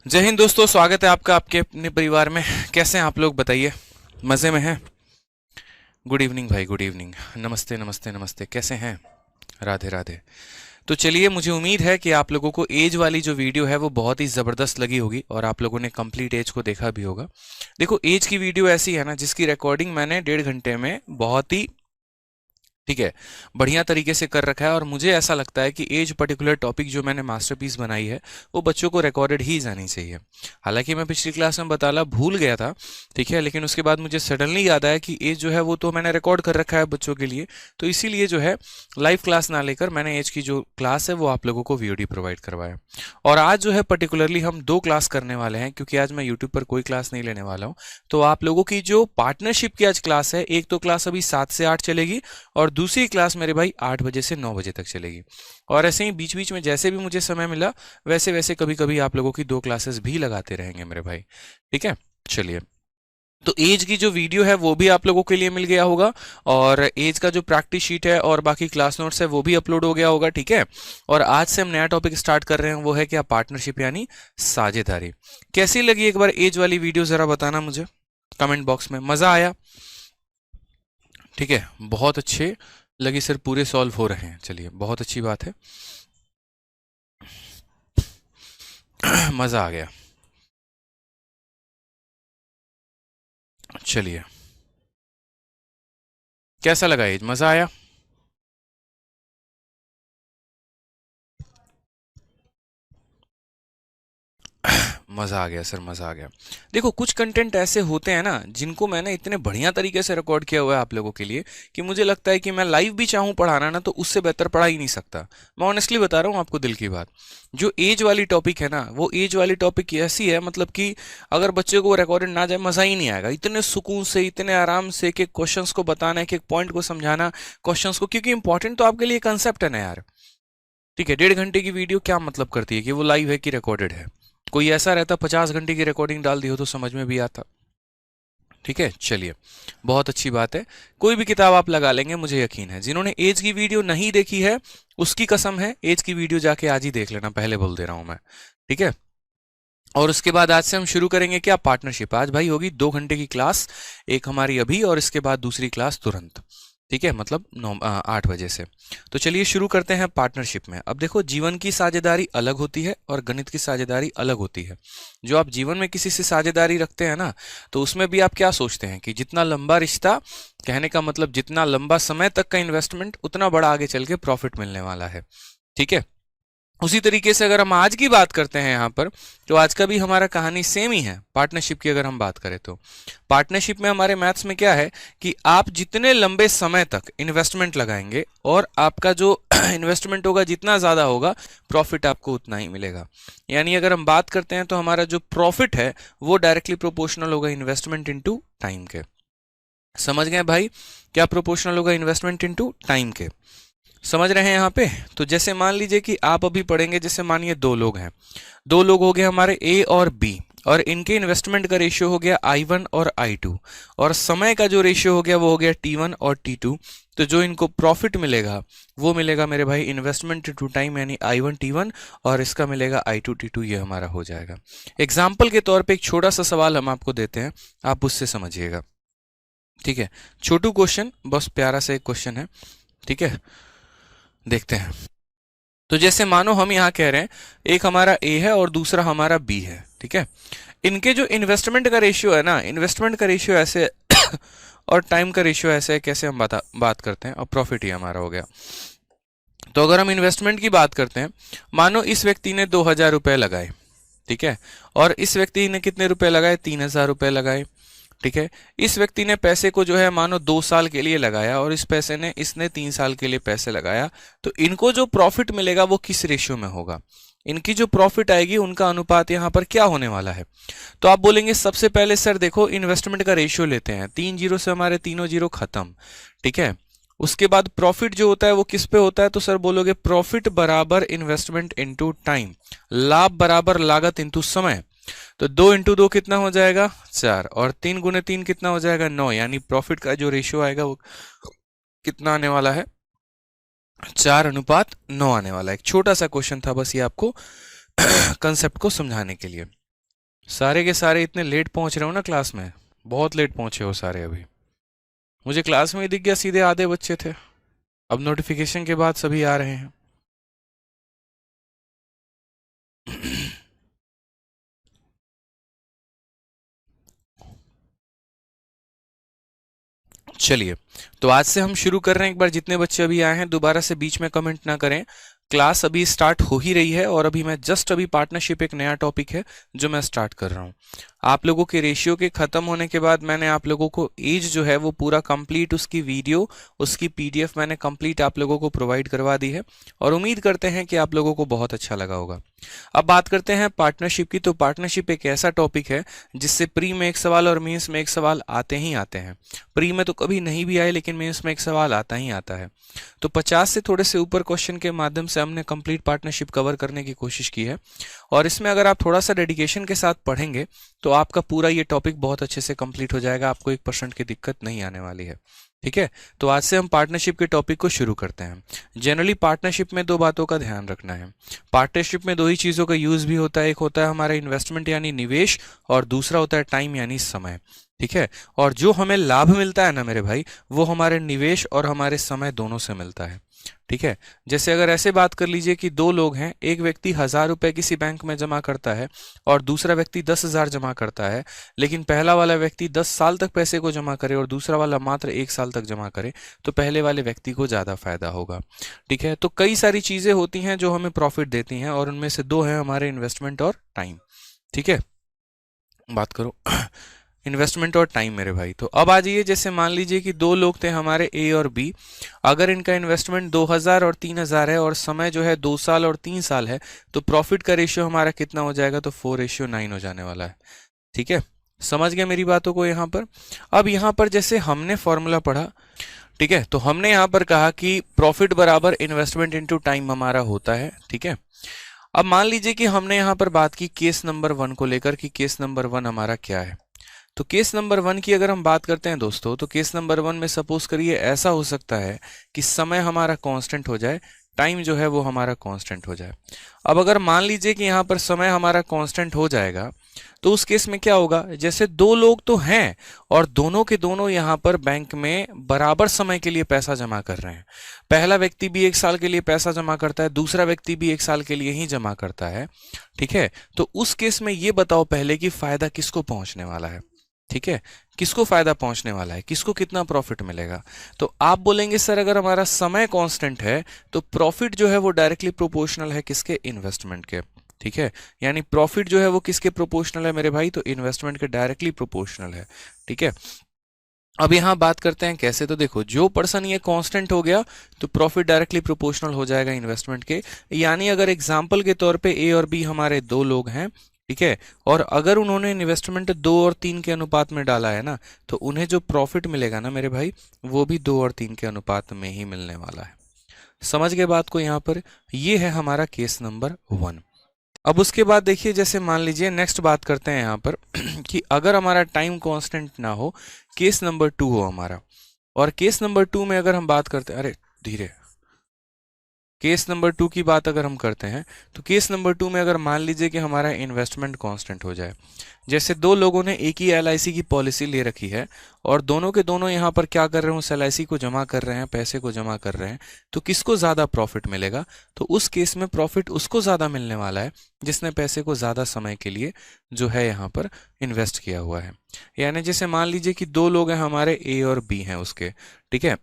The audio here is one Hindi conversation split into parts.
जय हिंद दोस्तों, स्वागत है आपका आपके अपने परिवार में। कैसे हैं आप लोग, बताइए। मज़े में हैं? गुड इवनिंग भाई, गुड इवनिंग। नमस्ते नमस्ते नमस्ते, कैसे हैं? राधे राधे। तो चलिए, मुझे उम्मीद है कि आप लोगों को एज वाली जो वीडियो है वो बहुत ही ज़बरदस्त लगी होगी और आप लोगों ने कंप्लीट एज को देखा भी होगा। देखो, एज की वीडियो ऐसी है ना जिसकी रिकॉर्डिंग मैंने 1.5 घंटे में बहुत ही ठीक है बढ़िया तरीके से कर रखा है। और मुझे ऐसा लगता है कि एज पर्टिकुलर टॉपिक जो मैंने मास्टरपीस बनाई है वो बच्चों को रिकॉर्डेड ही जानी चाहिए। हालांकि मैं पिछली क्लास में बताना भूल गया था, ठीक है, लेकिन उसके बाद मुझे सडनली याद आया कि एज जो है वो तो मैंने रिकॉर्ड कर रखा है बच्चों के लिए। तो इसीलिए जो है लाइव क्लास ना लेकर मैंने एज की जो क्लास है वो आप लोगों को वीओडी प्रोवाइड करवाया। और आज जो है पर्टिकुलरली हम 2 क्लास करने वाले हैं, क्योंकि आज मैं यूट्यूब पर कोई क्लास नहीं लेने वाला हूँ। तो आप लोगों की जो पार्टनरशिप की आज क्लास है, एक तो क्लास अभी 7 से 8 चलेगी और दूसरी क्लास मेरे भाई 8 बजे से 9 बजे तक चलेगी। और ऐसे ही बीच बीच में जैसे भी मुझे समय मिला वैसे वैसे कभी कभी आप लोगों की 2 क्लासेस भी लगाते रहेंगे मेरे भाई, ठीक है। चलिए, तो एज की जो वीडियो है वो भी आप लोगों के लिए मिल गया होगा और एज का जो प्रैक्टिस शीट है और बाकी क्लास नोट्स है वो भी अपलोड हो गया होगा, ठीक है। और आज से हम नया टॉपिक स्टार्ट कर रहे हैं, वो है क्या? पार्टनरशिप यानी साझेदारी। कैसी लगी एक बार एज वाली वीडियो, जरा बताना मुझे कमेंट बॉक्स में। मजा आया? ठीक है, बहुत अच्छे लगी सर, पूरे सॉल्व हो रहे हैं। चलिए, बहुत अच्छी बात है। मजा आ गया। चलिए, कैसा लगा एज? मजा आया? मजा आ गया सर, मजा आ गया। देखो, कुछ कंटेंट ऐसे होते हैं ना जिनको मैंने इतने बढ़िया तरीके से रिकॉर्ड किया हुआ है आप लोगों के लिए कि मुझे लगता है कि मैं लाइव भी चाहूँ पढ़ाना ना तो उससे बेहतर पढ़ा ही नहीं सकता। मैं ऑनेस्टली बता रहा हूँ आपको, दिल की बात। जो एज वाली टॉपिक है ना, वो एज वाली टॉपिक ऐसी है, मतलब कि अगर बच्चे को रिकॉर्डेड ना जाए मजा ही नहीं आएगा। इतने सुकून से, इतने आराम से एक एक क्वेश्चन को बताना, एक एक पॉइंट को समझाना क्वेश्चन को, क्योंकि इंपॉर्टेंट तो आपके लिए कंसेप्ट है ना यार। ठीक है, 1.5 घंटे की वीडियो क्या मतलब करती है कि वो लाइव है कि रिकॉर्डेड है? कोई ऐसा रहता 50 घंटे की रिकॉर्डिंग डाल दी हो तो समझ में भी आता। ठीक है, चलिए, बहुत अच्छी बात है। कोई भी किताब आप लगा लेंगे, मुझे यकीन है। जिन्होंने एज की वीडियो नहीं देखी है उसकी कसम है, एज की वीडियो जाके आज ही देख लेना, पहले बोल दे रहा हूं मैं, ठीक है। और उसके बाद आज से हम शुरू करेंगे क्या? पार्टनरशिप। आज भाई होगी 2 घंटे की क्लास, एक हमारी अभी और इसके बाद दूसरी क्लास तुरंत, ठीक है, मतलब 8 बजे से। तो चलिए शुरू करते हैं पार्टनरशिप में। अब देखो, जीवन की साझेदारी अलग होती है और गणित की साझेदारी अलग होती है। जो आप जीवन में किसी से साझेदारी रखते हैं ना, तो उसमें भी आप क्या सोचते हैं कि जितना लंबा रिश्ता, कहने का मतलब जितना लंबा समय तक का इन्वेस्टमेंट, उतना बड़ा आगे चल के प्रॉफिट मिलने वाला है, ठीक है। उसी तरीके से अगर हम आज की बात करते हैं यहाँ पर, तो आज का भी हमारा कहानी सेम ही है। पार्टनरशिप की अगर हम बात करें तो पार्टनरशिप में हमारे मैथ्स में क्या है कि आप जितने लंबे समय तक इन्वेस्टमेंट लगाएंगे और आपका जो इन्वेस्टमेंट होगा जितना ज्यादा होगा, प्रॉफिट आपको उतना ही मिलेगा। यानी अगर हम बात करते हैं तो हमारा जो प्रॉफिट है वो डायरेक्टली प्रोपोर्शनल होगा इन्वेस्टमेंट इनटू टाइम के। समझ गए भाई? क्या प्रोपोर्शनल होगा? इन्वेस्टमेंट इनटू टाइम के। समझ रहे हैं यहाँ पे? तो जैसे मान लीजिए कि आप अभी पढ़ेंगे, जैसे मानिए 2 लोग हैं, 2 लोग हो गए हमारे ए और बी, और इनके इन्वेस्टमेंट का रेशियो हो गया I1 और I2, और समय का जो रेशियो हो गया वो हो गया T1 और T2। तो जो इनको प्रॉफिट मिलेगा वो मिलेगा मेरे भाई इन्वेस्टमेंट टू टाइम, यानी I1 T1, और इसका मिलेगा I2 T2। ये हमारा हो जाएगा। एग्जाम्पल के तौर पर एक छोटा सा सवाल हम आपको देते हैं, आप उससे समझिएगा, ठीक है। छोटू क्वेश्चन, बस प्यारा सा एक क्वेश्चन है, ठीक है, देखते हैं। तो जैसे मानो हम यहाँ कह रहे हैं एक हमारा ए है और दूसरा हमारा बी है, ठीक है। इनके जो इन्वेस्टमेंट का रेशियो है ना, इन्वेस्टमेंट का रेशियो ऐसे और टाइम का रेशियो ऐसे है। कैसे हम बात करते हैं, और प्रॉफिट ही हमारा हो गया। तो अगर हम इन्वेस्टमेंट की बात करते हैं, मानो इस व्यक्ति ने 2,000 रुपए लगाए, ठीक है, और इस व्यक्ति ने कितने रुपए लगाए? 3,000 रुपए लगाए, ठीक है। इस व्यक्ति ने पैसे को जो है मानो 2 साल के लिए लगाया और इस पैसे ने इसने 3 साल के लिए पैसे लगाया। तो इनको जो प्रॉफिट मिलेगा वो किस रेशियो में होगा? इनकी जो प्रॉफिट आएगी उनका अनुपात यहाँ पर क्या होने वाला है? तो आप बोलेंगे सबसे पहले सर देखो, इन्वेस्टमेंट का रेशियो लेते हैं, 3 जीरो से हमारे तीनों जीरो खत्म, ठीक है। उसके बाद प्रॉफिट जो होता है वो किस पे होता है? तो सर बोलोगे प्रॉफिट बराबर इन्वेस्टमेंट इंटू टाइम, लाभ बराबर लागत इंटू समय। तो 2 × 2 कितना हो जाएगा? 4, और 3 × 3 कितना हो जाएगा? 9। यानी प्रॉफिट का जो रेशियो आएगा वो कितना आने वाला है? 4:9 आने वाला है। एक छोटा सा क्वेश्चन था बस ये आपको कंसेप्ट को समझाने के लिए। सारे के सारे इतने लेट पहुंच रहे हो ना क्लास में, बहुत लेट पहुंचे हो सारे अभी। मुझे क्लास में ही दिख गया सीधे आधे बच्चे थे, अब नोटिफिकेशन के बाद सभी आ रहे हैं। चलिए, तो आज से हम शुरू कर रहे हैं। एक बार जितने बच्चे अभी आए हैं दोबारा से बीच में कमेंट ना करें। क्लास अभी स्टार्ट हो ही रही है और अभी मैं जस्ट अभी पार्टनरशिप एक नया टॉपिक है जो मैं स्टार्ट कर रहा हूँ। आप लोगों के रेशियो के खत्म होने के बाद मैंने आप लोगों को एज जो है वो पूरा कंप्लीट उसकी वीडियो, उसकी पीडीएफ मैंने कंप्लीट आप लोगों को प्रोवाइड करवा दी है और उम्मीद करते हैं कि आप लोगों को बहुत अच्छा लगा होगा। अब बात करते हैं पार्टनरशिप की। तो पार्टनरशिप एक ऐसा टॉपिक है जिससे प्री में एक सवाल और मेंस में एक सवाल आते ही आते हैं। प्री में तो कभी नहीं भी आए लेकिन मेंस में एक सवाल आता ही आता है। तो 50 से थोड़े से ऊपर क्वेश्चन के माध्यम से हमने कंप्लीट पार्टनरशिप कवर करने की कोशिश की है और इसमें अगर आप थोड़ा सा डेडिकेशन के साथ पढ़ेंगे तो आपका पूरा ये टॉपिक बहुत अच्छे से कंप्लीट हो जाएगा, आपको 1% की दिक्कत नहीं आने वाली है। ठीक है, तो आज से हम पार्टनरशिप के टॉपिक को शुरू करते हैं। जनरली पार्टनरशिप में दो बातों का ध्यान रखना है। पार्टनरशिप में दो ही चीज़ों का यूज भी होता है, एक होता है हमारा इन्वेस्टमेंट यानी निवेश और दूसरा होता है टाइम यानी समय। ठीक है, और जो हमें लाभ मिलता है ना मेरे भाई, वो हमारे निवेश और हमारे समय दोनों से मिलता है। ठीक है, जैसे अगर ऐसे बात कर लीजिए कि दो लोग हैं, एक व्यक्ति 1000 रुपए किसी बैंक में जमा करता है और दूसरा व्यक्ति 10,000 जमा करता है, लेकिन पहला वाला व्यक्ति 10 साल तक पैसे को जमा करे और दूसरा वाला मात्र 1 साल तक जमा करे, तो पहले वाले व्यक्ति को ज़्यादा फायदा होगा। ठीक है, तो कई सारी चीज़ें होती हैं जो हमें प्रॉफिट देती हैं और उनमें से दो हैं हमारे इन्वेस्टमेंट और टाइम। ठीक है, बात करो इन्वेस्टमेंट और टाइम मेरे भाई। तो अब आ जाइए, जैसे मान लीजिए कि दो लोग थे हमारे ए और बी, अगर इनका इन्वेस्टमेंट 2000 और 3000 है और समय जो है 2 साल और 3 साल है, तो प्रॉफिट का रेशियो हमारा कितना हो जाएगा? तो 4:9 हो जाने वाला है। ठीक है, समझ गए मेरी बातों को यहाँ पर? अब यहाँ पर जैसे हमने फॉर्मूला पढ़ा, ठीक है, तो हमने यहाँ पर कहा कि प्रॉफिट बराबर इन्वेस्टमेंट इंटू टाइम हमारा होता है। ठीक है, अब मान लीजिए कि हमने यहाँ पर बात की केस नंबर 1 को लेकर कि केस नंबर 1 हमारा क्या है। तो केस नंबर 1 की अगर हम बात करते हैं दोस्तों, तो केस नंबर 1 में सपोज करिए ऐसा हो सकता है कि समय हमारा कांस्टेंट हो जाए, टाइम जो है वो हमारा कांस्टेंट हो जाए। अब अगर मान लीजिए कि यहाँ पर समय हमारा कांस्टेंट हो जाएगा, तो उस केस में क्या होगा? जैसे दो लोग तो हैं और दोनों के दोनों यहाँ पर बैंक में बराबर समय के लिए पैसा जमा कर रहे हैं। पहला व्यक्ति भी 1 साल के लिए पैसा जमा करता है, दूसरा व्यक्ति भी 1 साल के लिए ही जमा करता है। ठीक है, तो उस केस में ये बताओ पहले कि फायदा किसको पहुंचने वाला है? ठीक है, किसको फायदा पहुंचने वाला है, किसको कितना प्रॉफिट मिलेगा? तो आप बोलेंगे सर अगर हमारा समय कांस्टेंट है तो प्रॉफिट जो है वो डायरेक्टली प्रोपोर्शनल है किसके? इन्वेस्टमेंट के। ठीक है, यानी प्रॉफिट जो है वो किसके प्रोपोर्शनल है मेरे भाई? तो इन्वेस्टमेंट के डायरेक्टली प्रोपोर्शनल है। ठीक है, अब यहाँ बात करते हैं कैसे। तो देखो, जो पर्सन ये कांस्टेंट हो गया तो प्रॉफिट डायरेक्टली प्रोपोर्शनल हो जाएगा इन्वेस्टमेंट के। यानी अगर एग्जांपल के तौर पे ए और बी हमारे दो लोग हैं, ठीक है, और अगर उन्होंने इन्वेस्टमेंट 2 और 3 के अनुपात में डाला है ना, तो उन्हें जो प्रॉफिट मिलेगा ना मेरे भाई, वो भी 2 और 3 के अनुपात में ही मिलने वाला है। समझ गए बात को यहाँ पर? ये है हमारा केस नंबर 1। अब उसके बाद देखिए, जैसे मान लीजिए नेक्स्ट बात करते हैं यहाँ पर कि अगर हमारा टाइम कांस्टेंट ना हो, केस नंबर 2 हो हमारा, और केस नंबर 2 में अगर हम बात करते हैं, अरे धीरे, केस नंबर 2 की बात अगर हम करते हैं, तो केस नंबर 2 में अगर मान लीजिए कि हमारा इन्वेस्टमेंट कांस्टेंट हो जाए, जैसे दो लोगों ने एक ही एलआईसी की पॉलिसी ले रखी है और दोनों के दोनों यहाँ पर क्या कर रहे हैं? उस एलआईसी को जमा कर रहे हैं, पैसे को जमा कर रहे हैं, तो किसको ज़्यादा प्रॉफिट मिलेगा? तो उस केस में प्रॉफिट उसको ज़्यादा मिलने वाला है जिसने पैसे को ज़्यादा समय के लिए जो है यहाँ पर इन्वेस्ट किया हुआ है। यानी जैसे मान लीजिए कि दो लोग हैं हमारे, ए और बी हैं उसके, ठीक है,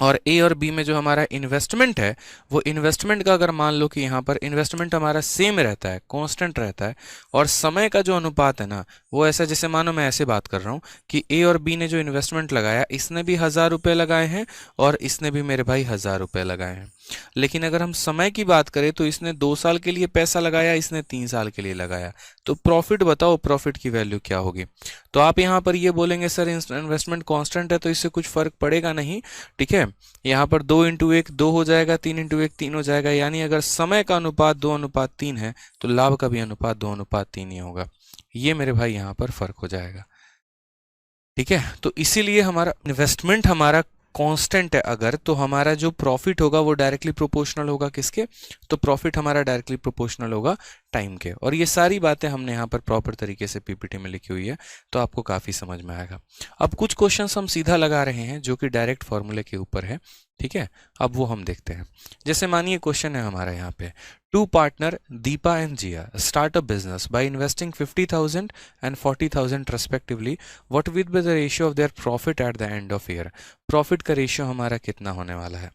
और ए और बी में जो हमारा इन्वेस्टमेंट है, वो इन्वेस्टमेंट का अगर मान लो कि यहाँ पर इन्वेस्टमेंट हमारा सेम रहता है, कांस्टेंट रहता है, और समय का जो अनुपात है ना, वो ऐसा, जैसे मानो मैं ऐसे बात कर रहा हूँ कि ए और बी ने जो इन्वेस्टमेंट लगाया, इसने भी 1000 रुपये लगाए हैं और इसने भी मेरे भाई 1000 रुपये लगाए हैं। लेकिन अगर हम समय की बात करें तो इसने 2 साल के लिए पैसा लगाया, इसने 3 साल के लिए लगाया, तो प्रॉफिट बताओ, प्रॉफिट की वैल्यू क्या होगी? तो आप यहाँ पर ये बोलेंगे सर इन्वेस्टमेंट कांस्टेंट है तो इससे कुछ फर्क पड़ेगा नहीं। ठीक है, यहाँ पर 2 × 1 2 हो जाएगा, 3 × 1 3 हो जाएगा। यानी अगर समय का अनुपात 2:3 है तो लाभ का भी अनुपात 2:3 ही होगा। ये मेरे भाई यहाँ पर फर्क हो जाएगा। ठीक है, तो इसीलिए हमारा इन्वेस्टमेंट हमारा कांस्टेंट है अगर, तो हमारा जो प्रॉफिट होगा वो डायरेक्टली प्रोपोर्शनल होगा किसके, तो प्रॉफिट हमारा डायरेक्टली प्रोपोर्शनल होगा टाइम के। और ये सारी बातें हमने यहाँ पर प्रॉपर तरीके से पीपीटी में लिखी हुई है, तो आपको काफ़ी समझ में आएगा। अब कुछ क्वेश्चंस हम सीधा लगा रहे हैं जो कि डायरेक्ट फॉर्मूले के ऊपर है, ठीक है। अब वो हम देखते हैं। जैसे मानिए क्वेश्चन है हमारा यहाँ पे, two partner Deepa and Jiya start a business by investing 50,000 and 40,000 respectively, what will be the ratio of their profit at the end of year. Profit का रेशियो हमारा कितना होने वाला है।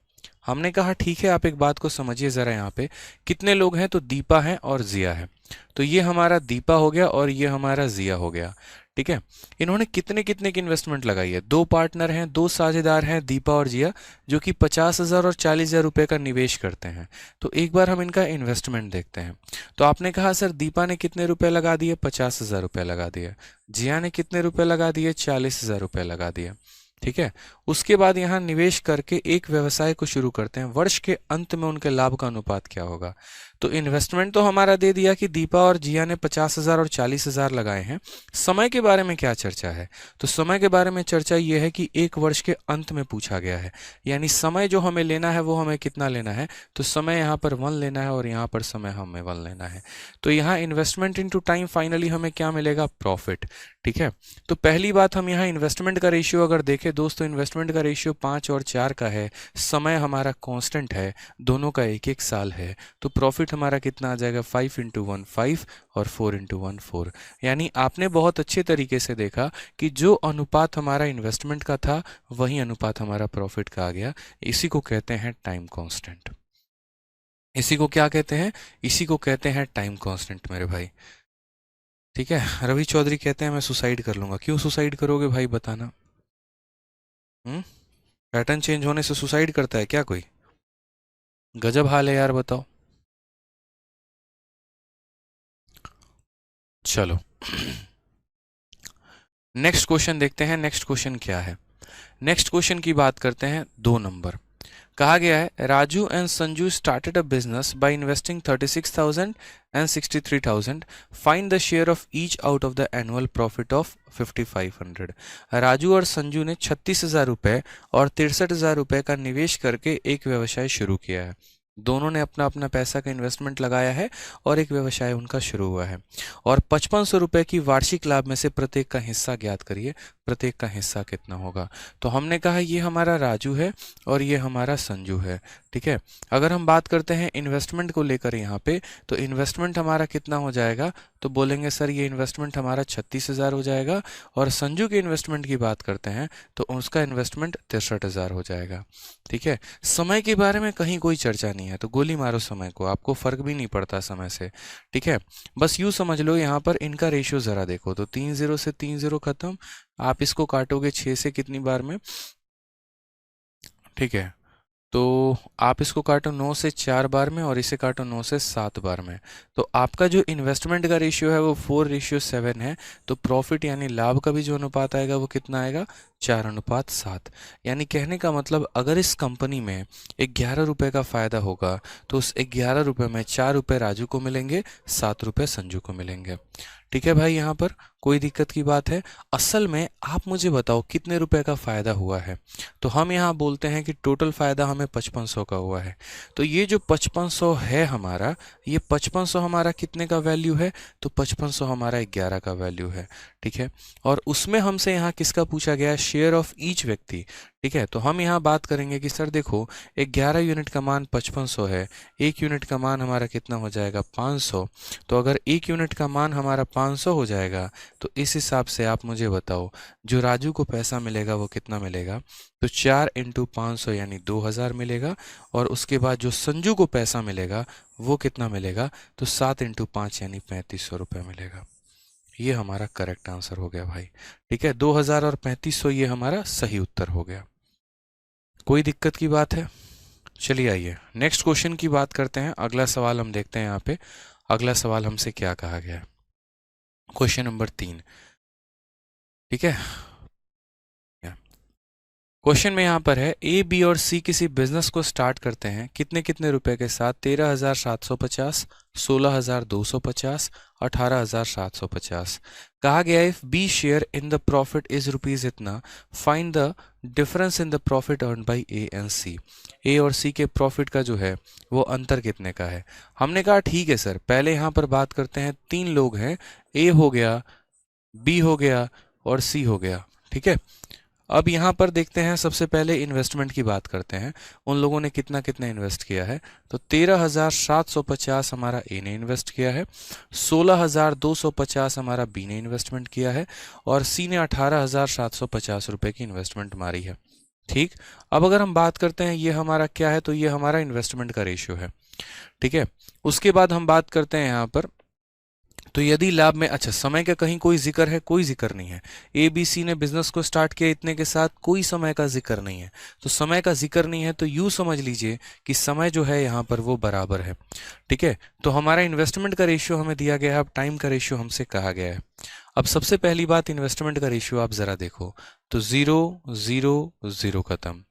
हमने कहा ठीक है, आप एक बात को समझिए ज़रा, यहाँ पे कितने लोग हैं, तो दीपा है और जिया है। तो ये हमारा दीपा हो गया और ये हमारा जिया हो गया, ठीक है। इन्होंने कितने कितने की इन्वेस्टमेंट लगाई है, दो पार्टनर हैं, दो साझेदार हैं दीपा और जिया, जो कि 50,000 और 40,000 रुपये का निवेश करते हैं। तो एक बार हम इनका इन्वेस्टमेंट देखते हैं। तो आपने कहा सर दीपा ने कितने रुपए लगा दिए, 50,000 रुपये लगा दिए, जिया ने कितने रुपए लगा दिए, 40,000 रुपये लगा दिए, ठीक है। उसके बाद यहाँ निवेश करके एक व्यवसाय को शुरू करते हैं, वर्ष के अंत में उनके लाभ का अनुपात क्या होगा। तो इन्वेस्टमेंट तो हमारा दे दिया कि दीपा और जिया ने 50,000 और 40,000 लगाए हैं। समय के बारे में क्या चर्चा है, तो समय के बारे में चर्चा ये है कि एक वर्ष के अंत में पूछा गया है, यानी समय जो हमें लेना है वो हमें कितना लेना है, तो समय यहाँ पर 1 लेना है और यहाँ पर समय हमें 1 लेना है। तो यहाँ इन्वेस्टमेंट इनटू टाइम फाइनली हमें क्या मिलेगा, प्रॉफिट, ठीक है। तो पहली बात हम यहाँ इन्वेस्टमेंट का रेशियो अगर देखें दोस्तों, इन्वेस्टमेंट का रेशियो 5 और 4 का है, समय हमारा कांस्टेंट है, दोनों का एक एक साल है, तो प्रॉफिट हमारा कितना आ जाएगा, 5 इंटू 1 5 और 4 इंटू 1 4। यानी आपने बहुत अच्छे तरीके से देखा कि जो अनुपात हमारा इन्वेस्टमेंट का था वही अनुपात हमारा प्रॉफिट का आ गया। इसी को कहते हैं टाइम कांस्टेंट। इसी को क्या कहते हैं, इसी को कहते हैं टाइम कांस्टेंट मेरे भाई, ठीक है। रवि चौधरी कहते हैं मैं सुसाइड कर लूंगा। क्यों सुसाइड करोगे भाई, बताना। पैटर्न चेंज होने से सुसाइड करता है क्या कोई, गजब हाल है यार, बताओ। चलो नेक्स्ट क्वेश्चन देखते हैं। नेक्स्ट क्वेश्चन क्या है, नेक्स्ट क्वेश्चन की बात करते हैं। 2 नंबर कहा गया है, Raju and Sanju started a business by investing 36,000 and 63,000, find the share of each out of the annual profit of 5,500। Raju और संजू ने 36,000 रुपये और 63,000 रुपये का निवेश करके एक व्यवसाय शुरू किया है। दोनों ने अपना अपना पैसा का इन्वेस्टमेंट लगाया है और एक व्यवसाय उनका शुरू हुआ है, और 5500 रुपये की वार्षिक लाभ में से प्रत्येक का हिस्सा ज्ञात करिए, प्रत्येक का हिस्सा कितना होगा। तो हमने कहा ये हमारा राजू है और ये हमारा संजू है, ठीक है। अगर हम बात करते हैं इन्वेस्टमेंट को लेकर यहाँ पे, तो इन्वेस्टमेंट हमारा कितना हो जाएगा, तो बोलेंगे सर ये इन्वेस्टमेंट हमारा 36,000 हो जाएगा, और संजू के इन्वेस्टमेंट की बात करते हैं तो उसका इन्वेस्टमेंट 63,000 हो जाएगा, ठीक है। समय के बारे में कहीं कोई चर्चा नहीं है, तो गोली मारो समय को, आपको फर्क भी नहीं पड़ता समय से, ठीक है। बस यूँ समझ लो यहाँ पर इनका रेशियो ज़रा देखो, तो 3 0 से 3 0 खत्म, आप इसको काटोगे 6 से कितनी बार में, ठीक है। तो आप इसको काटो 9 से 4 बार में और इसे काटो 9 से 7 बार में, तो आपका जो इन्वेस्टमेंट का रेशियो है वो 4:7 है। तो प्रॉफिट यानी लाभ का भी जो अनुपात आएगा वो कितना आएगा, 4:7। यानी कहने का मतलब अगर इस कंपनी में 11 रुपये का फ़ायदा होगा तो उस 11 रुपये में 4 रुपये राजू को मिलेंगे, 7 रुपये संजू को मिलेंगे, ठीक है भाई। यहाँ पर कोई दिक्कत की बात है, असल में आप मुझे बताओ कितने रुपए का फ़ायदा हुआ है। तो हम यहाँ बोलते हैं कि टोटल फ़ायदा हमें 5500 का हुआ है। तो ये जो 5500 है हमारा, ये 5500 हमारा कितने का वैल्यू है, तो 5500 हमारा 11 का वैल्यू है, ठीक है। और उसमें हमसे यहाँ किसका पूछा गया है, शेयर ऑफ ईच व्यक्ति, ठीक है। तो हम यहाँ बात करेंगे कि सर देखो 11 यूनिट का मान 5500 है, 1 यूनिट का मान हमारा कितना हो जाएगा, 500। तो अगर 1 यूनिट का मान हमारा 500 हो जाएगा तो इस हिसाब से आप मुझे बताओ जो राजू को पैसा मिलेगा वो कितना मिलेगा, तो 4 इंटू 500 यानी 2000 मिलेगा, और उसके बाद जो संजू को पैसा मिलेगा वो कितना मिलेगा, तो 7 इंटू 5 यानी 3500 रुपये मिलेगा। ये हमारा करेक्ट आंसर हो गया भाई, ठीक है। 2000 और 3500 ये हमारा सही उत्तर हो गया। कोई दिक्कत की बात है, चलिए आइए नेक्स्ट क्वेश्चन की बात करते हैं। अगला सवाल हम देखते हैं यहाँ पे, अगला सवाल हमसे क्या कहा गया है, क्वेश्चन नंबर 3, ठीक है। क्वेश्चन में यहाँ पर है ए, बी और सी किसी बिजनेस को स्टार्ट करते हैं कितने कितने रुपए के साथ? 13,750, 16,250, 18,750। कहा गया if B share in the profit is rupees इतना, find the difference in the profit earn by A and C. A और सी के प्रॉफिट का जो है वो अंतर कितने का है? हमने कहा ठीक है सर, पहले यहाँ पर बात करते हैं, 3 लोग हैं, ए हो गया, बी हो गया और सी हो गया, ठीक है। अब यहाँ पर देखते हैं, सबसे पहले इन्वेस्टमेंट की बात करते हैं, उन लोगों ने कितना कितना इन्वेस्ट किया है। तो 13,750 हमारा ए ने इन्वेस्ट किया है, 16,250 हमारा बी ने इन्वेस्टमेंट किया है और सी ने 18,750 रुपए की इन्वेस्टमेंट मारी है। ठीक, अब अगर हम बात करते हैं ये हमारा क्या है, तो ये हमारा इन्वेस्टमेंट का रेशियो है, ठीक है। उसके बाद हम बात करते हैं यहाँ पर, तो यदि लाभ में, अच्छा समय का कहीं कोई जिक्र है? कोई जिक्र नहीं है। ए बी सी ने बिजनेस को स्टार्ट किया इतने के साथ, कोई समय का जिक्र नहीं है। तो समय का जिक्र नहीं है तो यूं समझ लीजिए कि समय जो है यहाँ पर वो बराबर है, ठीक है। तो हमारा इन्वेस्टमेंट का रेशियो हमें दिया गया है, अब टाइम का रेशियो हमसे कहा गया है। अब सबसे पहली बात, इन्वेस्टमेंट का रेशियो आप जरा देखो, तो 0 0 0 खत्म।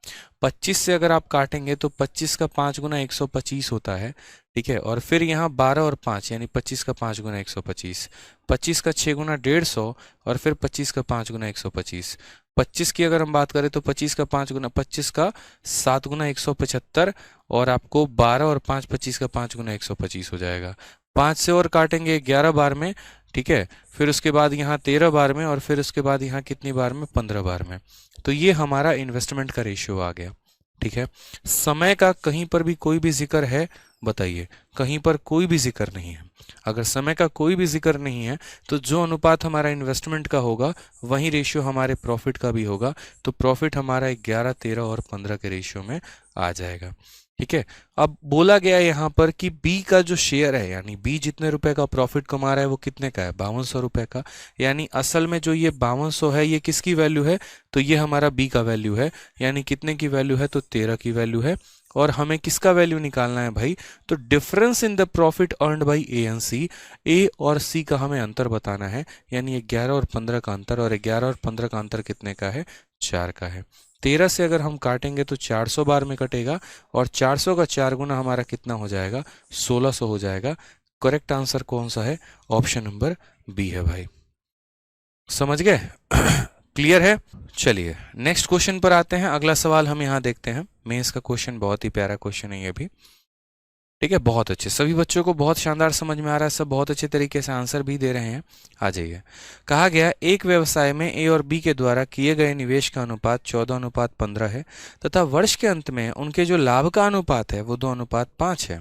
25 से अगर आप काटेंगे तो 25 का 5 गुना 125 होता है, ठीक है। और फिर यहाँ 12 और 5 यानी 25 का 5 गुना 125, 25 का 6 गुना 150 और फिर 25 का 5 गुना 125। 25 की अगर हम बात करें तो 25 का 5 गुना 25 का 7 गुना 175 और आपको 12 और 5 25 का 5 गुना 125 हो जाएगा। 5 से और काटेंगे 11 बार में, ठीक है। फिर उसके बाद यहाँ 13 बार में और फिर उसके बाद यहाँ कितनी बार में? 15 बार में। तो ये हमारा इन्वेस्टमेंट का रेशियो आ गया, ठीक है। समय का कहीं पर भी कोई भी जिक्र है? बताइए, कहीं पर कोई भी जिक्र नहीं है। अगर समय का कोई भी जिक्र नहीं है तो जो अनुपात हमारा इन्वेस्टमेंट का होगा वही रेशियो हमारे प्रॉफिट का भी होगा। तो प्रॉफिट हमारा 11, 13 और 15 के रेशियो में आ जाएगा, ठीक है। अब बोला गया यहाँ पर कि बी का जो शेयर है, यानी बी जितने रुपए का प्रॉफिट कमा रहा है वो कितने का है? 5200 रुपए का। यानी असल में जो ये 5200 है ये किसकी वैल्यू है? तो ये हमारा बी का वैल्यू है। यानी कितने की वैल्यू है? तो 13 की वैल्यू है। और हमें किसका वैल्यू निकालना है भाई? तो difference in the profit earned by A and C, A और सी का हमें अंतर बताना है। यानी 11 और 15 का अंतर, और 11 और 15 का अंतर कितने का है? 4 का है। 13 से अगर हम काटेंगे तो 400 बार में कटेगा और 400 का 4 गुना हमारा कितना हो जाएगा? 1600 हो जाएगा। करेक्ट आंसर कौन सा है? ऑप्शन नंबर बी है भाई। समझ गए? क्लियर है? चलिए नेक्स्ट क्वेश्चन पर आते हैं। अगला सवाल हम यहाँ देखते हैं। मेंस का क्वेश्चन बहुत ही प्यारा क्वेश्चन है ये भी, ठीक है। बहुत अच्छे, सभी बच्चों को बहुत शानदार समझ में आ रहा है, सब बहुत अच्छे तरीके से आंसर भी दे रहे हैं। आ जाइए। कहा गया एक व्यवसाय में ए और बी के द्वारा किए गए निवेश का अनुपात 14:15 है तथा वर्ष के अंत में उनके जो लाभ का अनुपात है वो 2:5 है।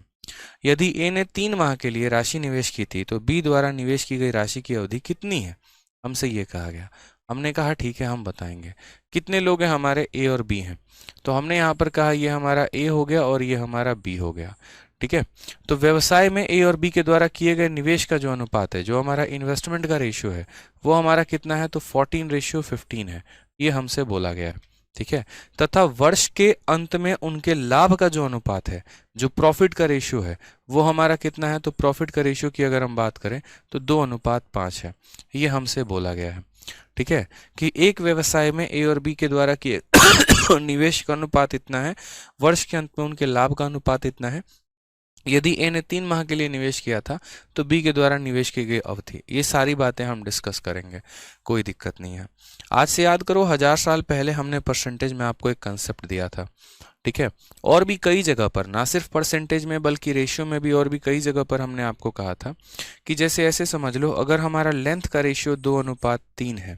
यदि ए ने 3 माह के लिए राशि निवेश की थी तो बी द्वारा निवेश की गई राशि की अवधि कितनी है? हमसे ये कहा गया। हमने कहा ठीक है हम बताएंगे। कितने लोग हैं हमारे? ए और बी हैं। तो हमने यहाँ पर कहा ये हमारा ए हो गया और ये हमारा बी हो गया, ठीक है। तो व्यवसाय में ए और बी के द्वारा किए गए निवेश का जो अनुपात है, जो हमारा इन्वेस्टमेंट का रेशियो है, वो हमारा कितना है? तो 14:15 है। ये हमसे बोला गया है, ठीक है। तथा वर्ष के अंत में उनके लाभ का जो अनुपात है, जो प्रॉफिट का रेशियो है, वो हमारा कितना है? तो प्रॉफिट का रेशियो की अगर हम बात करें तो 2:5 है। ये हमसे बोला गया है, ठीक है, कि एक व्यवसाय में ए और बी के द्वारा किए निवेश का अनुपात इतना है, वर्ष के अंत में उनके लाभ का अनुपात इतना है। यदि ए ने 3 माह के लिए निवेश किया था तो बी के द्वारा निवेश की गई अवधि। ये सारी बातें हम डिस्कस करेंगे, कोई दिक्कत नहीं है। आज से याद करो, 1000 साल पहले हमने परसेंटेज में आपको एक कंसेप्ट दिया था, ठीक है। और भी कई जगह पर, ना सिर्फ परसेंटेज में बल्कि रेशियो में भी और भी कई जगह पर हमने आपको कहा था कि जैसे ऐसे समझ लो, अगर हमारा लेंथ का रेशियो 2:3 है,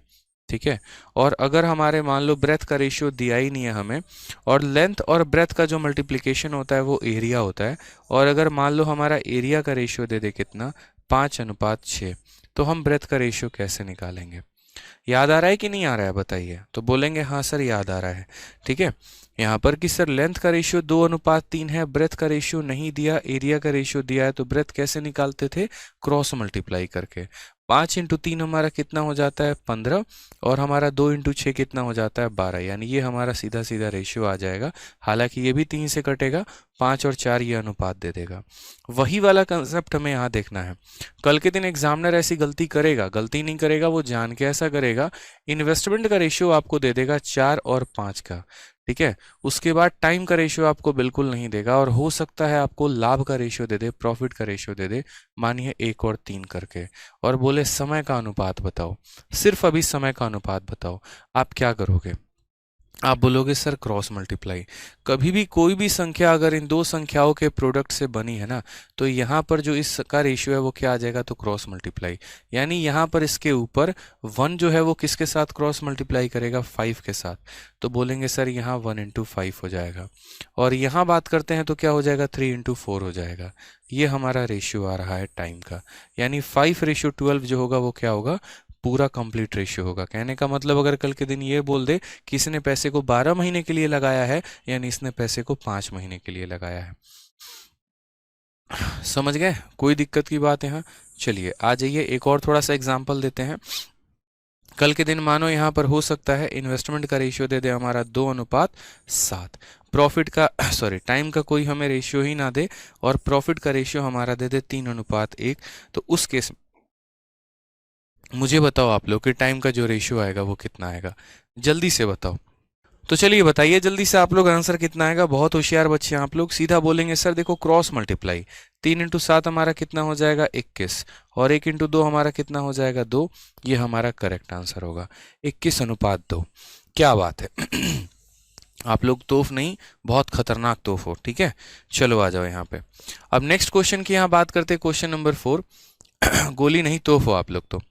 ठीक है, और अगर हमारे मान लो ब्रेथ का रेशियो दिया ही नहीं है हमें, और लेंथ और ब्रेथ का जो मल्टीप्लिकेशन होता है वो एरिया होता है, और अगर मान लो हमारा एरिया का रेशियो दे दे कितना? 5:6, तो हम ब्रेथ का रेशियो कैसे निकालेंगे? याद आ रहा है कि नहीं आ रहा है? बताइए। तो बोलेंगे हाँ सर याद आ रहा है, ठीक है। यहाँ पर कि सर लेंथ का रेशियो 2:3 है, ब्रेथ का रेशियो नहीं दिया, एरिया का रेशियो दिया है, तो ब्रेथ कैसे निकालते थे? क्रॉस मल्टीप्लाई करके। 5×3 हमारा कितना हो जाता है? 15, और हमारा 2×6 कितना हो जाता है? 12। यानी ये हमारा सीधा सीधा रेशियो आ जाएगा। हालांकि ये भी 3 से कटेगा, 5 और 4 ये अनुपात दे देगा। वही वाला कंसेप्ट हमें यहाँ देखना है। कल के दिन एग्जामिनर ऐसी गलती करेगा, गलती नहीं करेगा, वो जान के ऐसा करेगा, इन्वेस्टमेंट का रेशियो आपको दे देगा 4 और 5 का, ठीक है। उसके बाद टाइम का रेशियो आपको बिल्कुल नहीं देगा, और हो सकता है आपको लाभ का रेशियो दे दे, प्रॉफिट का रेशियो दे दे, मानिए 1 और 3 करके, और बोले समय का अनुपात बताओ, सिर्फ अभी समय का अनुपात बताओ। आप क्या करोगे? आप बोलोगे सर क्रॉस मल्टीप्लाई। कभी भी कोई भी संख्या अगर इन दो संख्याओं के प्रोडक्ट से बनी है ना, तो यहाँ पर जो इसका रेशियो है वो क्या आ जाएगा? तो क्रॉस मल्टीप्लाई। यानी यहाँ पर इसके ऊपर 1 जो है वो किसके साथ क्रॉस मल्टीप्लाई करेगा? 5 के साथ। तो बोलेंगे सर यहाँ 1 इंटू 5 हो जाएगा, और यहाँ बात करते हैं तो क्या हो जाएगा? 3 इंटू 4 हो जाएगा। ये हमारा रेशियो आ रहा है टाइम का, यानी 5:12 जो होगा वो क्या होगा? पूरा कंप्लीट रेशियो होगा। कहने का मतलब अगर कल के दिन ये बोल दे कि इसने पैसे को 12 महीने के लिए लगाया है, यानी इसने पैसे को 5 महीने के लिए लगाया है। समझ गए? कोई दिक्कत की बात यहाँ? चलिए आ जाइए, एक और थोड़ा सा एग्जाम्पल देते हैं। कल के दिन मानो यहाँ पर हो सकता है इन्वेस्टमेंट का रेशियो दे दे हमारा 2:7, प्रॉफिट का सॉरी टाइम का कोई हमें रेशियो ही ना दे, और प्रॉफिट का रेशियो हमारा दे दे 3:1। तो उस केस मुझे बताओ आप लोग कि टाइम का जो रेशियो आएगा वो कितना आएगा? जल्दी से बताओ। तो चलिए बताइए जल्दी से आप लोग, आंसर कितना आएगा? बहुत होशियार बच्चे हैं आप लोग। सीधा बोलेंगे सर देखो क्रॉस मल्टीप्लाई, 3 × 7 हमारा कितना हो जाएगा? 21, और 1 × 2 हमारा कितना हो जाएगा? 2। ये हमारा करेक्ट आंसर होगा, 21:2। क्या बात है आप लोग तोफ नहीं, बहुत खतरनाक तोफ हो। ठीक है, चलो आ जाओ यहाँ पे। अब नेक्स्ट क्वेश्चन की यहाँ बात करते हैं, क्वेश्चन नंबर 4। गोली नहीं तोफ हो आप लोग तो।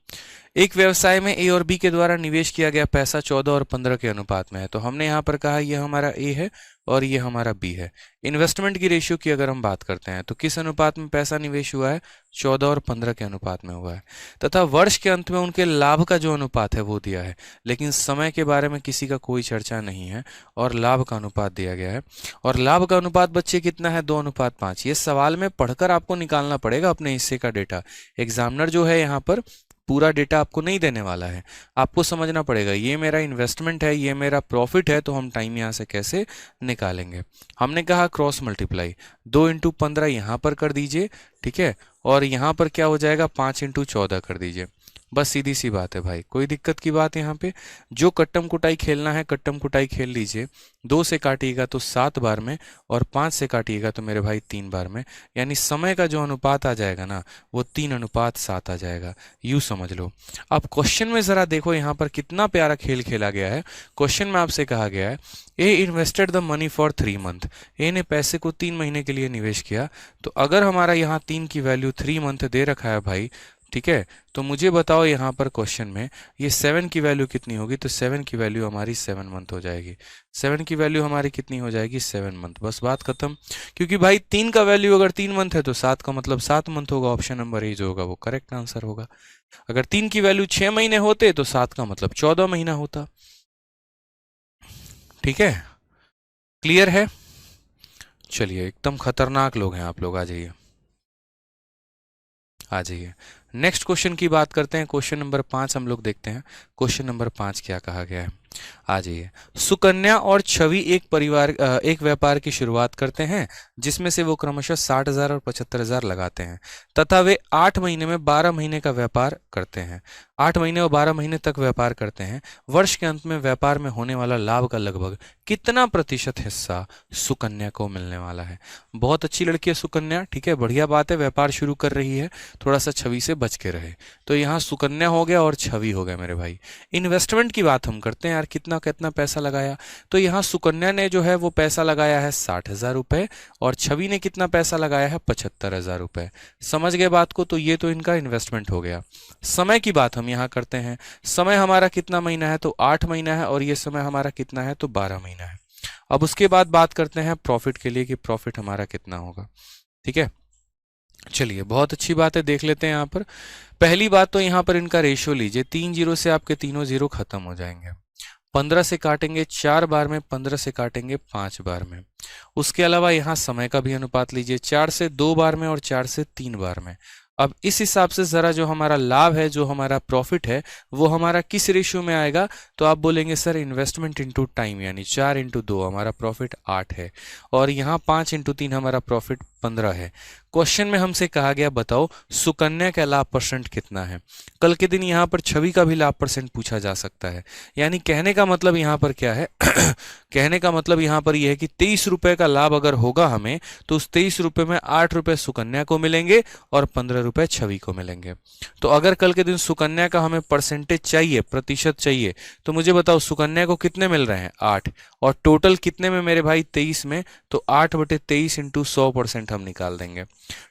एक व्यवसाय में ए और बी के द्वारा निवेश किया गया पैसा 14 और 15 के अनुपात में है। तो हमने यहाँ पर कहा ये हमारा ए है और ये हमारा बी है। इन्वेस्टमेंट की रेशियो की अगर हम बात करते हैं तो किस अनुपात में पैसा निवेश हुआ है? 14 और 15 के अनुपात में हुआ है। तथा वर्ष के अंत में उनके लाभ का जो अनुपात है वो दिया है, लेकिन समय के बारे में किसी का कोई चर्चा नहीं है, और लाभ का अनुपात दिया गया है। और लाभ का अनुपात बच्चे कितना है? 2:5। ये सवाल में पढ़कर आपको निकालना पड़ेगा अपने हिस्से का डेटा। एग्जामिनर जो है यहाँ पर पूरा डेटा आपको नहीं देने वाला है, आपको समझना पड़ेगा ये मेरा इन्वेस्टमेंट है, ये मेरा प्रॉफिट है, तो हम टाइम यहाँ से कैसे निकालेंगे? हमने कहा क्रॉस मल्टीप्लाई, 2 × 15 यहाँ पर कर दीजिए, ठीक है, और यहाँ पर क्या हो जाएगा? 5 × 14 कर दीजिए। बस सीधी सी बात है भाई, कोई दिक्कत की बात यहाँ पे? जो कट्टम कुटाई खेलना है कट्टम कुटाई खेल लीजिए। 2 से काटिएगा तो 7 बार में, और 5 से काटिएगा तो मेरे भाई 3 बार में, यानी समय का जो अनुपात आ जाएगा ना वो 3:7 आ जाएगा, यूं समझ लो। अब क्वेश्चन में जरा देखो यहाँ पर कितना प्यारा खेल खेला गया है। क्वेश्चन में आपसे कहा गया है A invested the money for 3 month. A ने पैसे को 3 महीने के लिए निवेश किया। तो अगर हमारा यहाँ 3 की वैल्यू 3 मंथ दे रखा है भाई, ठीक है, तो मुझे बताओ यहाँ पर क्वेश्चन में ये 7 की वैल्यू कितनी होगी? तो 7 की वैल्यू हमारी 7 मंथ हो जाएगी। 7 की वैल्यू हमारी कितनी हो जाएगी? 7 मंथ। बस बात खत्म। क्योंकि भाई 3 का वैल्यू अगर 3 मंथ है तो 7 का मतलब 7 मंथ होगा। ऑप्शन नंबर ए जो होगा वो करेक्ट आंसर होगा। अगर 3 की वैल्यू 6 महीने होते तो 7 का मतलब 14 महीना होता। ठीक है, क्लियर है? चलिए, एकदम खतरनाक लोग हैं आप लोग। आ जाइए आ जाइए, नेक्स्ट क्वेश्चन की बात करते हैं। क्वेश्चन नंबर 5 हम लोग देखते हैं। क्वेश्चन नंबर 5 क्या कहा गया है? आ जाइए। सुकन्या और छवि एक व्यापार की शुरुआत करते हैं जिसमें से वो क्रमशः 60,000 और 75,000 लगाते हैं, तथा वे 8 महीने में 12 महीने का व्यापार करते हैं। 8 महीने और 12 महीने तक व्यापार करते हैं। वर्ष के अंत में व्यापार में होने वाला लाभ का लगभग कितना प्रतिशत हिस्सा सुकन्या को मिलने वाला है? बहुत अच्छी लड़की है सुकन्या, ठीक है, बढ़िया बात है, व्यापार शुरू कर रही है, थोड़ा सा छवि से बच के रहे। तो यहाँ सुकन्या हो गया और छवि हो गया मेरे भाई। इन्वेस्टमेंट की बात हम करते हैं यार, कितना कितना पैसा लगाया? तो यहाँ सुकन्या ने जो है वो पैसा लगाया है 60,000 रुपए, और छवि ने कितना पैसा लगाया है? 75,000 रुपए। समझ गए बात को? तो ये तो इनका इन्वेस्टमेंट हो गया। समय की बात हम यहाँ करते हैं। समय हमारा कितना महीना है? तो 8 महीना है, और ये समय हमारा कितना है? तो 12 महीना है। अब उसके बाद बात करते हैं प्रॉफिट के लिए कि प्रॉफिट हमारा कितना होगा। ठीक है, चलिए बहुत अच्छी बात है, देख लेते हैं यहाँ पर। पहली बात तो यहाँ पर इनका रेशियो लीजिए, 3 जीरो से आपके तीनों जीरो खत्म हो जाएंगे। 15 से काटेंगे 4 बार में, 15 से काटेंगे 5 बार में। उसके अलावा यहाँ समय का भी अनुपात लीजिए, 4 से 2 बार में और 4 से 3 बार में। अब इस हिसाब से जरा जो हमारा लाभ है, जो हमारा प्रॉफिट है, वो हमारा किस रेशियो में आएगा? तो आप बोलेंगे सर इन्वेस्टमेंट इंटू टाइम, यानी 4 × 2 हमारा प्रॉफिट 8 है, और यहाँ 5 × 3 हमारा प्रॉफिट 15 है। क्वेश्चन में हमसे कहा गया बताओ सुकन्या का लाभ परसेंट कितना है। कल के दिन यहाँ पर छवि का भी लाभ परसेंट पूछा जा सकता है। यानी कहने का मतलब यहाँ पर क्या है कहने का मतलब यहाँ पर यह है कि 23 रुपए का लाभ अगर होगा हमें तो उस 23 रुपए में 8 रुपए सुकन्या को मिलेंगे और 15 रुपए छवि को मिलेंगे। तो अगर कल के दिन सुकन्या का हमें परसेंटेज चाहिए, प्रतिशत चाहिए, तो मुझे बताओ सुकन्या को कितने मिल रहे हैं 8, और टोटल कितने में मेरे भाई 23 में, तो 8/23 इंटू 100% हम निकाल देंगे।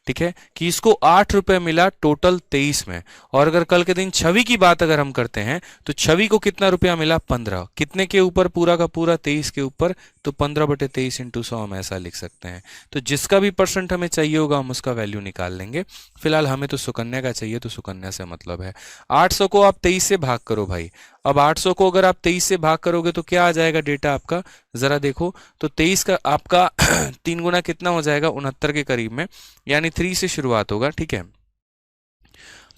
ठीक है कि इसको 8 रुपए मिला टोटल 23 में। और अगर कल के दिन छवि की बात अगर हम करते हैं तो छवि को कितना रुपया मिला 15, कितने के ऊपर, पूरा का पूरा 23 के ऊपर, तो 15/23 इंटू 100 हम ऐसा लिख सकते हैं। तो जिसका भी परसेंट हमें चाहिए होगा हम उसका वैल्यू निकाल लेंगे। फिलहाल हमें तो सुकन्या का चाहिए तो सुकन्या से मतलब है। 800 को आप 23 से भाग करो भाई। अब 800 को अगर आप 23 से भाग करोगे तो क्या आ जाएगा डेटा आपका, जरा देखो तो 23 का आपका 3 गुना कितना हो जाएगा 69 के करीब में, यानी 3 से शुरुआत होगा। ठीक है,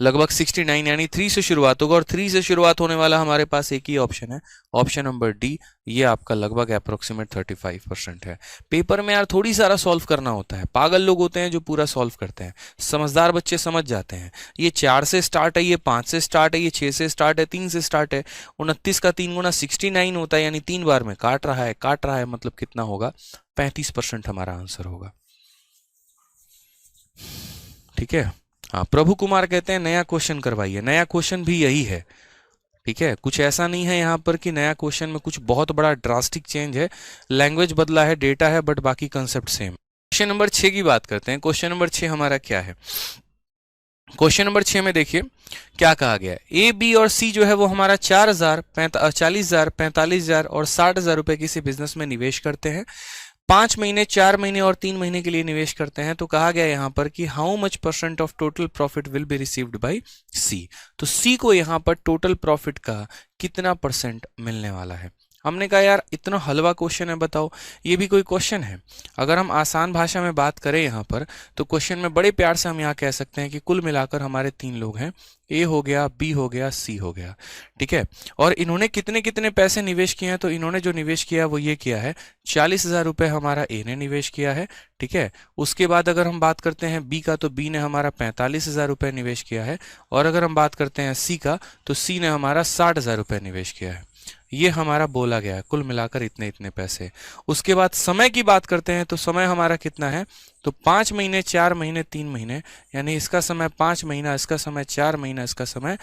लगभग 69, यानी 3 से शुरुआत होगा, और 3 से शुरुआत होने वाला हमारे पास एक ही ऑप्शन है, ऑप्शन नंबर डी। ये आपका लगभग अप्रोक्सीमेट 35% है। पेपर में यार थोड़ी सारा सॉल्व करना होता है, पागल लोग होते हैं जो पूरा सॉल्व करते हैं, समझदार बच्चे समझ जाते हैं। ये 4 से स्टार्ट है, ये 5 से स्टार्ट है, ये 6 से स्टार्ट है, 3 से स्टार्ट है। 29 का 3 गुना 69 होता है, यानी 3 बार में काट रहा है, मतलब कितना होगा 35% हमारा आंसर होगा। ठीक है, हाँ, प्रभु कुमार कहते हैं नया क्वेश्चन करवाइए। नया क्वेश्चन भी यही है। ठीक है, कुछ ऐसा नहीं है यहाँ पर कि नया क्वेश्चन में कुछ बहुत बड़ा ड्रास्टिक चेंज है, लैंग्वेज बदला है, डेटा है, बट बाकी कंसेप्ट सेम। क्वेश्चन नंबर 6 की बात करते हैं। क्वेश्चन नंबर 6 हमारा क्या है। क्वेश्चन नंबर 6 में देखिए क्या कहा गया है। ए, बी और सी जो है वो हमारा 4,000, 40,000, 45,000 और 60,000 रुपए किसी बिजनेस में निवेश करते हैं। 5 महीने, 4 महीने और 3 महीने के लिए निवेश करते हैं। तो कहा गया यहाँ पर कि how much percent of total profit will be received by C. तो सी को यहाँ पर टोटल प्रॉफिट का कितना परसेंट मिलने वाला है। हमने कहा यार इतना हलवा क्वेश्चन है, बताओ ये भी कोई क्वेश्चन है। अगर हम आसान भाषा में बात करें यहाँ पर तो क्वेश्चन में बड़े प्यार से हम यहाँ कह सकते हैं कि कुल मिलाकर हमारे 3 लोग हैं, ए हो गया, बी हो गया, सी हो गया। ठीक है, और इन्होंने कितने कितने पैसे निवेश किए हैं। तो इन्होंने जो निवेश किया वो ये किया है 40,000 रुपये हमारा ए ने निवेश किया है। ठीक है, उसके बाद अगर हम बात करते हैं बी का तो बी ने हमारा 45,000 रुपये निवेश किया है। और अगर हम बात करते हैं सी का तो सी ने हमारा 60,000 रुपये निवेश किया है। ये हमारा बोला गया है, कुल मिलाकर इतने इतने पैसे। उसके बाद समय की बात करते हैं तो समय हमारा कितना है, तो 5 महीने, 4 महीने, 3 महीने, यानी इसका समय 5 महीना, इसका समय 4 महीना, इसका समय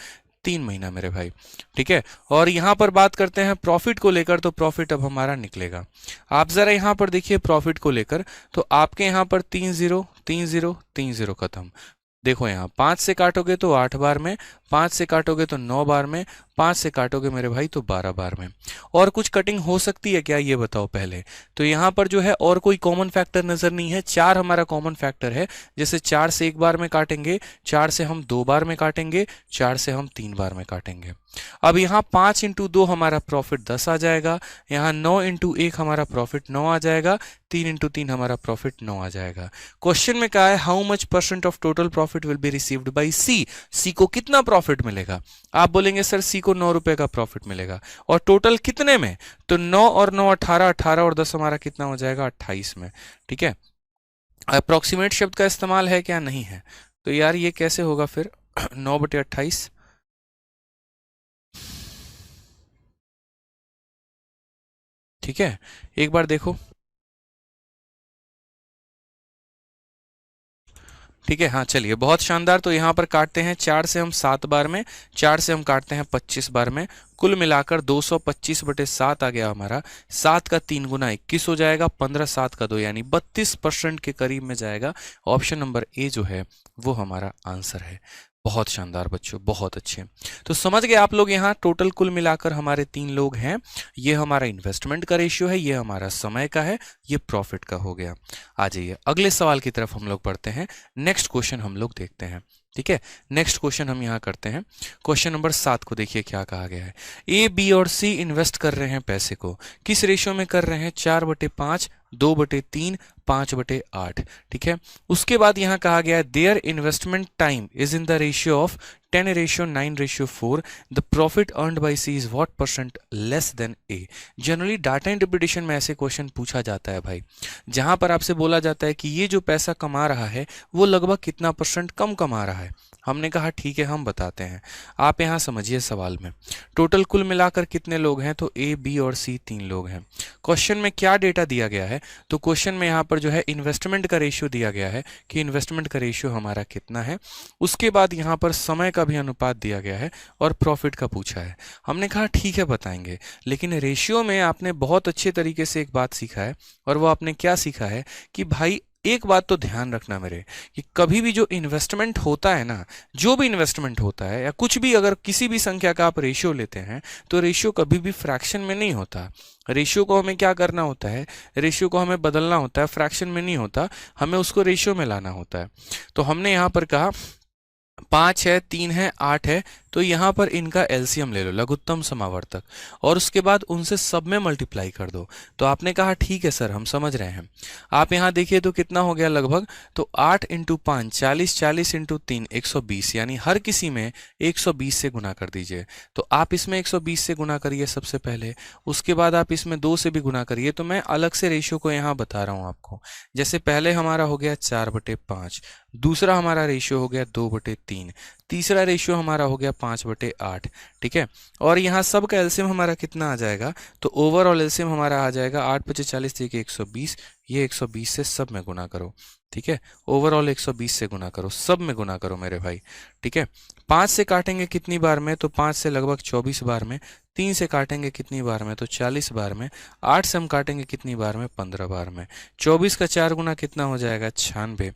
3 महीना मेरे भाई। ठीक है, और यहाँ पर बात करते हैं प्रॉफिट को लेकर, तो प्रॉफिट अब हमारा निकलेगा। आप जरा यहाँ पर देखिए प्रॉफिट को लेकर, तो आपके यहाँ पर 3 0 3 0 3 0 खत्म। देखो यहाँ 5 से काटोगे तो 8 बार में, 5 से काटोगे तो 9 बार में, 5 से काटोगे मेरे भाई तो 12 बार में। और कुछ कटिंग हो सकती है क्या ये बताओ पहले। तो यहाँ पर जो है और कोई कॉमन फैक्टर नजर नहीं है, 4 हमारा कॉमन फैक्टर है। जैसे 4 से 1 बार में काटेंगे, 4 से हम 2 बार में काटेंगे, 4 से हम 3 बार में काटेंगे। अब यहाँ 5 इंटू 2 हमारा प्रॉफिट 10 आ जाएगा, यहाँ 9 इंटू 1 हमारा प्रॉफिट 9 आ जाएगा, 3 इंटू 3 हमारा प्रॉफिट 9 आ जाएगा। क्वेश्चन में कहा है how much percent of total profit will be received by C. C को कितना प्रॉफिट मिलेगा। आप बोलेंगे सर सी को 9 रुपए का प्रॉफिट मिलेगा, और टोटल कितने में, तो 9 और 9 18, 18 और 10 हमारा कितना हो जाएगा 28 में। ठीक है, अप्रोक्सीमेट शब्द का इस्तेमाल है क्या, नहीं है। तो यार ये कैसे होगा फिर 9/28। ठीक है, एक बार देखो। ठीक है, हाँ चलिए बहुत शानदार। तो यहाँ पर काटते हैं 4 से हम 7 बार में, 4 से हम काटते हैं 25 बार में, कुल मिलाकर 225/7 आ गया हमारा। 7 का 3 गुना 21 हो जाएगा, 15 7 का 2 यानी 32% के करीब में जाएगा। ऑप्शन नंबर ए जो है वो हमारा आंसर है। बहुत शानदार बच्चों, बहुत अच्छे। तो समझ गए आप लोग, यहाँ टोटल कुल मिलाकर हमारे 3 लोग हैं। ये हमारा इन्वेस्टमेंट का रेशियो है, ये हमारा समय का है, ये प्रॉफिट का हो गया। आ जाइए अगले सवाल की तरफ हम लोग बढ़ते हैं। नेक्स्ट क्वेश्चन हम लोग देखते हैं। ठीक है, नेक्स्ट क्वेश्चन हम यहाँ करते हैं। क्वेश्चन नंबर 7 को देखिए क्या कहा गया है। ए, बी और सी इन्वेस्ट कर रहे हैं पैसे को, किस रेशियो में कर रहे हैं, 4/5 2/3, 5/8। ठीक है, उसके बाद यहाँ कहा गया है their investment time is in the ratio of 10:9:4। The profit earned by C is what percent less than A. Generally data interpretation में ऐसे क्वेश्चन पूछा जाता है भाई, जहां पर आपसे बोला जाता है कि ये जो पैसा कमा रहा है वो लगभग कितना परसेंट कम कमा रहा है। हमने कहा ठीक है हम बताते हैं। आप यहाँ समझिए सवाल में टोटल कुल मिलाकर कितने लोग हैं, तो ए, बी और सी 3 लोग हैं। क्वेश्चन में क्या डेटा दिया गया है, तो क्वेश्चन में यहाँ पर जो है इन्वेस्टमेंट का रेशियो दिया गया है कि इन्वेस्टमेंट का रेशियो हमारा कितना है। उसके बाद यहाँ पर समय का भी अनुपात दिया गया है और प्रॉफिट का पूछा है। हमने कहा ठीक है बताएंगे, लेकिन रेशियो में आपने बहुत अच्छे तरीके से एक बात सीखा है, और वो आपने क्या सीखा है कि भाई एक बात तो ध्यान रखना मेरे, कि कभी भी जो इन्वेस्टमेंट होता है ना, जो भी इन्वेस्टमेंट होता है या कुछ भी, अगर किसी भी संख्या का आप रेशियो लेते हैं तो रेशियो कभी भी फ्रैक्शन में नहीं होता। रेशियो को हमें क्या करना होता है, रेशियो को हमें बदलना होता है, फ्रैक्शन में नहीं होता, हमें उसको रेशियो में लाना होता है। तो हमने यहाँ पर कहा 5 है, 3 है, 8 है, तो यहाँ पर इनका एलसीएम ले लो, लघुत्तम समावर्तक, और उसके बाद उनसे सब में मल्टीप्लाई कर दो। तो आपने कहा ठीक है सर हम समझ रहे हैं। आप यहाँ देखिए तो कितना हो गया लगभग, तो 8 × 5 40, 40 × 3 120, यानी हर किसी में 120 से गुना कर दीजिए। तो आप इसमें 120 से गुना करिए सबसे पहले, उसके बाद आप इसमें 2 से भी गुना करिए। तो मैं अलग से रेशियो को यहाँ बता रहा हूँ आपको। जैसे पहले हमारा हो गया 4/5, दूसरा हमारा रेशियो हो गया 2/3, तीसरा रेशियो हमारा हो गया 5/8। ठीक है, और यहाँ सब का एलसीएम हमारा कितना आ जाएगा, तो ओवरऑल एलसीएम हमारा आ जाएगा 8 × 5 40 = 120। ये 120 से सब में गुना करो। ठीक है, ओवरऑल 120 से गुना करो, सब में गुना करो मेरे भाई। ठीक है, 5 से काटेंगे कितनी बार में, तो 5 से लगभग 24 बार में, 3 से काटेंगे कितनी बार में, तो 40 बार में, 8 से हम काटेंगे कितनी बार में, 15 बार में। 24 का 4 गुना कितना हो जाएगा, 96।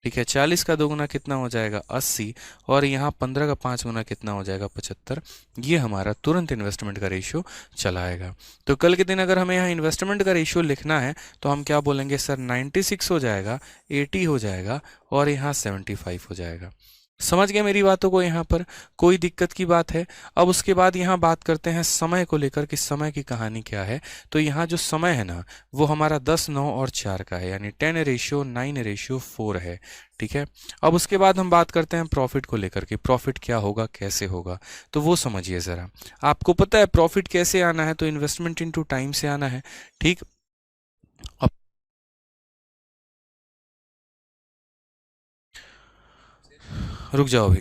ठीक है, 40 का 2 गुना कितना हो जाएगा, 80, और यहाँ 15 का 5 गुना कितना हो जाएगा, 75। ये हमारा तुरंत इन्वेस्टमेंट का रेशियो चला आएगा। तो कल के दिन अगर हमें यहाँ इन्वेस्टमेंट का रेशियो लिखना है तो हम क्या बोलेंगे, सर 96 हो जाएगा, 80 हो जाएगा, और यहाँ 75 हो जाएगा। समझ गए मेरी बातों को, यहाँ पर कोई दिक्कत की बात है? अब उसके बाद यहाँ बात करते हैं समय को लेकर कि समय की कहानी क्या है। तो यहाँ जो समय है ना, वो हमारा 10, 9 और 4 का है, यानी 10:9:4 है। ठीक है, अब उसके बाद हम बात करते हैं प्रॉफिट को लेकर कि प्रॉफिट क्या होगा, कैसे होगा। तो वो समझिए ज़रा। आपको पता है प्रॉफिट कैसे आना है, तो इन्वेस्टमेंट इनटू टाइम से आना है। ठीक, अब रुक जाओ अभी।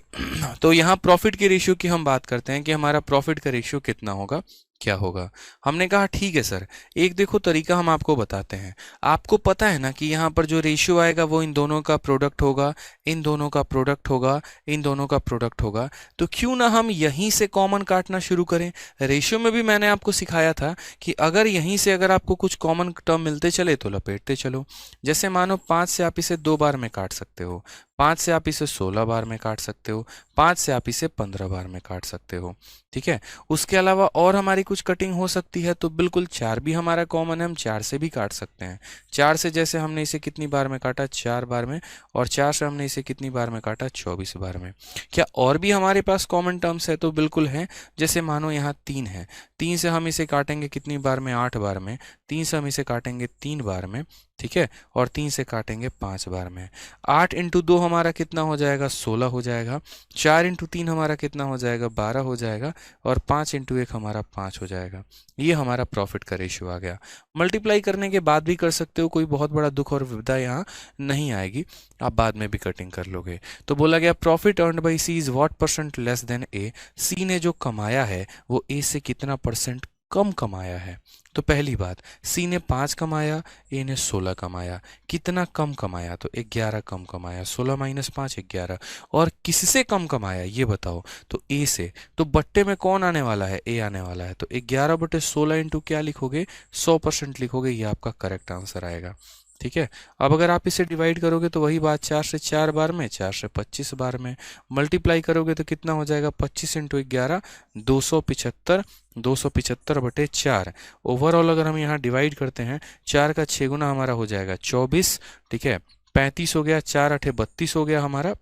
तो यहाँ प्रॉफिट के रेशियो की हम बात करते हैं कि हमारा प्रॉफिट का रेशियो कितना होगा, क्या होगा। हमने कहा ठीक है सर, एक देखो तरीका हम आपको बताते हैं। आपको पता है ना कि यहाँ पर जो रेशियो आएगा वो इन दोनों का प्रोडक्ट होगा, इन दोनों का प्रोडक्ट होगा, इन दोनों का प्रोडक्ट होगा। तो क्यों ना हम यहीं से कॉमन काटना शुरू करें। रेशियो में भी मैंने आपको सिखाया था कि अगर यहीं से अगर आपको कुछ कॉमन टर्म मिलते चले तो लपेटते चलो। जैसे मानो 5 से आप इसे 2 बार में काट सकते हो, 5 से आप इसे 16 बार में काट सकते हो, 5 से आप इसे 15 बार में काट सकते हो। ठीक है, उसके अलावा और हमारी कुछ कटिंग हो सकती है, तो बिल्कुल 4 भी हमारा कॉमन है, हम 4 से भी काट सकते हैं। 4 से जैसे हमने इसे कितनी बार में काटा, 4 बार में, और 4 से हमने इसे कितनी बार में काटा, 24 बार में। क्या और भी हमारे पास कॉमन टर्म्स है, तो बिल्कुल है। जैसे मानो यहाँ 3 है, 3 से हम इसे काटेंगे कितनी बार में, 8 बार में, 3 से हम इसे काटेंगे 3 बार में। ठीक है, और 3 से काटेंगे 5 बार में। 8 × 2 हमारा कितना हो जाएगा, 16 हो जाएगा। 4 × 3 हमारा कितना हो जाएगा, 12 हो जाएगा, और 5 × 1 हमारा 5 हो जाएगा। ये हमारा प्रॉफिट का रेशियो आ गया। मल्टीप्लाई करने के बाद भी कर सकते हो, कोई बहुत बड़ा दुख और विपदा यहाँ नहीं आएगी, आप बाद में भी कटिंग कर लोगे। तो बोला गया profit earned by C is what percent less than A. C ने जो कमाया है वो ए से कितना परसेंट कम कमाया है। तो पहली बात, सी ने 5 कमाया, ए ने 16 कमाया। कितना कम कमाया, तो 11 कम कमाया। 16 - 5 11। और किससे कम कमाया ये बताओ, तो ए से। तो बट्टे में कौन आने वाला है, ए आने वाला है। तो 11/16 इंटू क्या लिखोगे, 100% लिखोगे, ये आपका करेक्ट आंसर आएगा। ठीक है, अब अगर आप इसे डिवाइड करोगे तो वही बात, 4 से 4 बार में, 4 से 25 बार में। मल्टीप्लाई करोगे तो कितना हो जाएगा, 25 × 11 275, 275/4। ओवरऑल अगर हम यहाँ डिवाइड करते हैं, 4 का 6 गुना हमारा हो जाएगा 24। ठीक है, 35 हो गया, 4 8 32 हो गया हमारा।